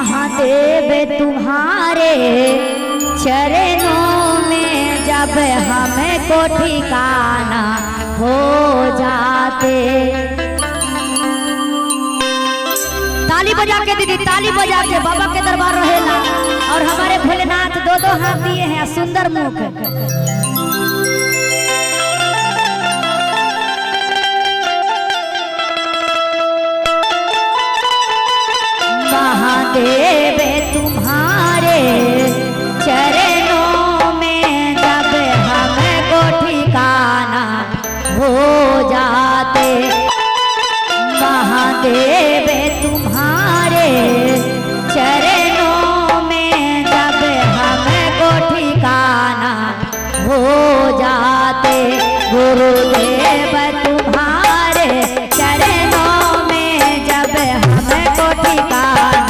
महादेव तुम्हारे चरणों में जब हमको ठिकाना हो जाते। ताली बजा के दीदी, ताली बजा के बाबा के दरबार रहेला। और हमारे भोलेनाथ दो दो हाथ दिए हैं, सुंदर मुख। महादेव तुम्हारे चरणों में जब हमको ठिकाना हो जाते। महादेव तुम्हारे चरणों में जब हमको ठिकाना हो जाते। गुरुदेव तुम्हारे चरणों में जब हमको ठिकाना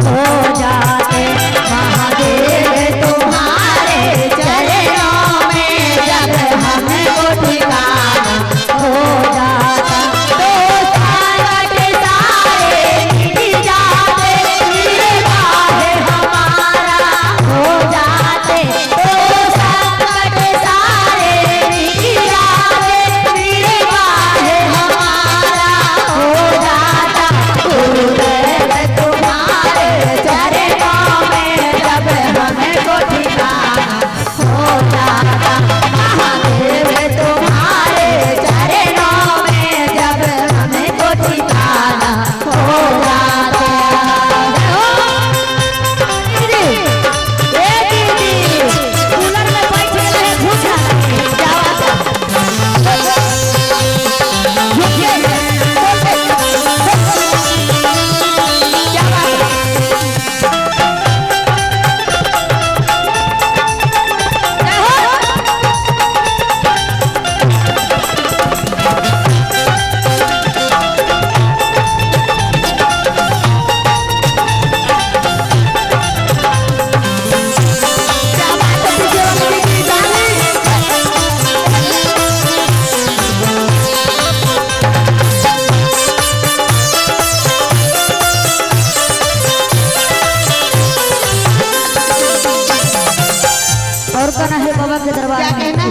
हो जाते। महादेव तुम्हारे चरणों में जब हमको ठिकाना हो जाता।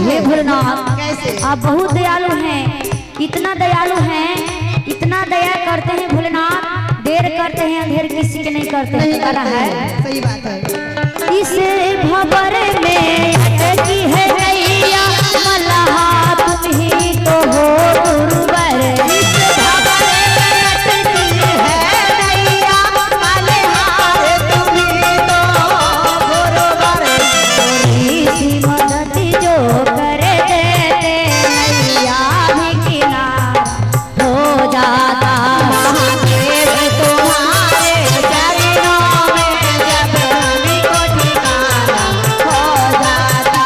हे भोलेनाथ, आप बहुत दयालु हैं, इतना दयालु हैं, इतना दया करते हैं भोलेनाथ। देर करते हैं, अंधेर किसी के नहीं करते हैं। सही बात है। इस भंवर में अटकी है नैया, मल्लाह तुम ही तो हो गुरुवर। इस भंवर में अटकी है नैया, मल्लाह तुम ही तो हो गुरुवर। इसी मदद जो करे देते नैया भी किनारा हो जाता। महादेव तुम्हारे चरणों में जब हमको ठिकाना हो जाता।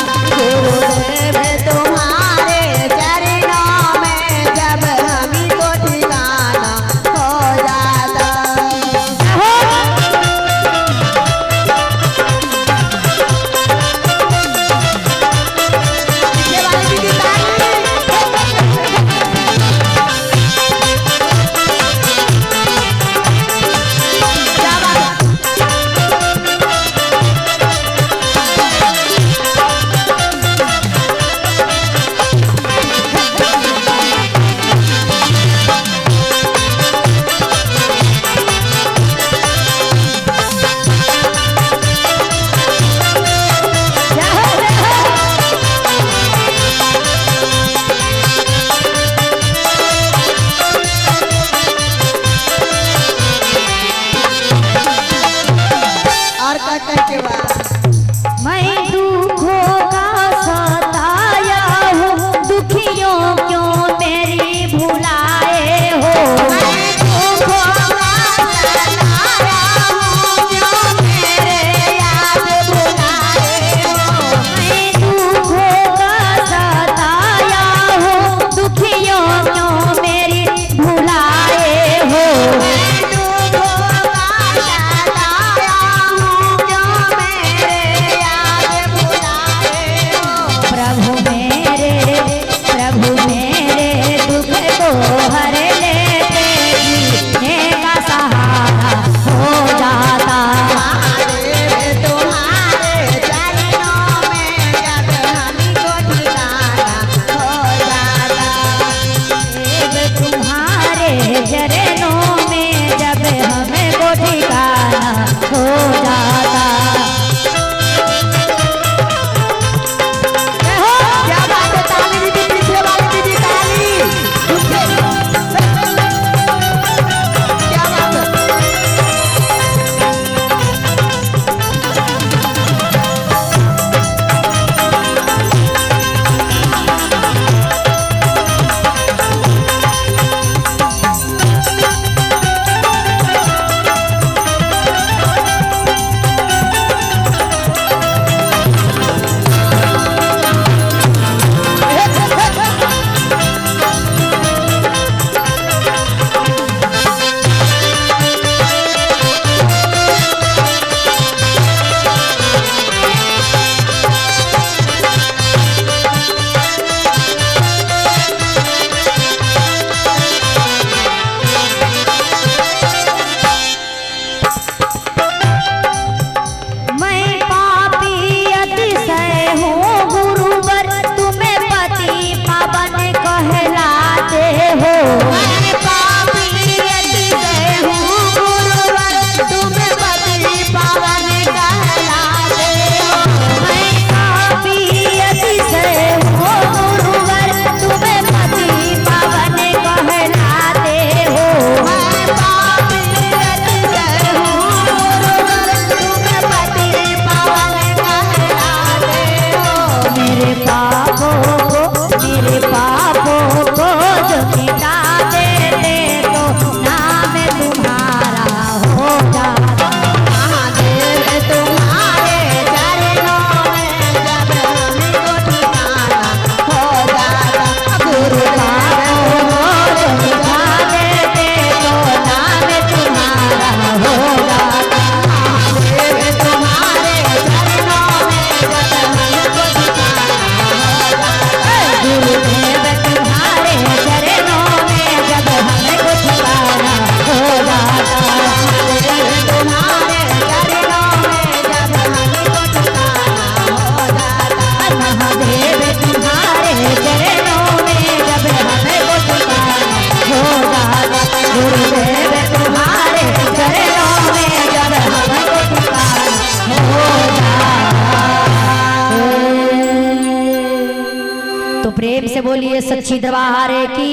बोलिए सच्ची दरबार की।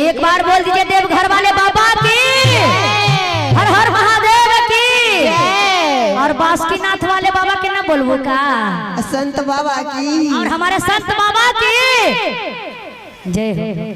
एक बार बोल दीजिए देवघर वाले बाबा की, हर हर महादेव की। और बासुकीनाथ वाले बाबा के ना बोलबो का, संत बाबा की, और हमारे संत बाबा की जय हो।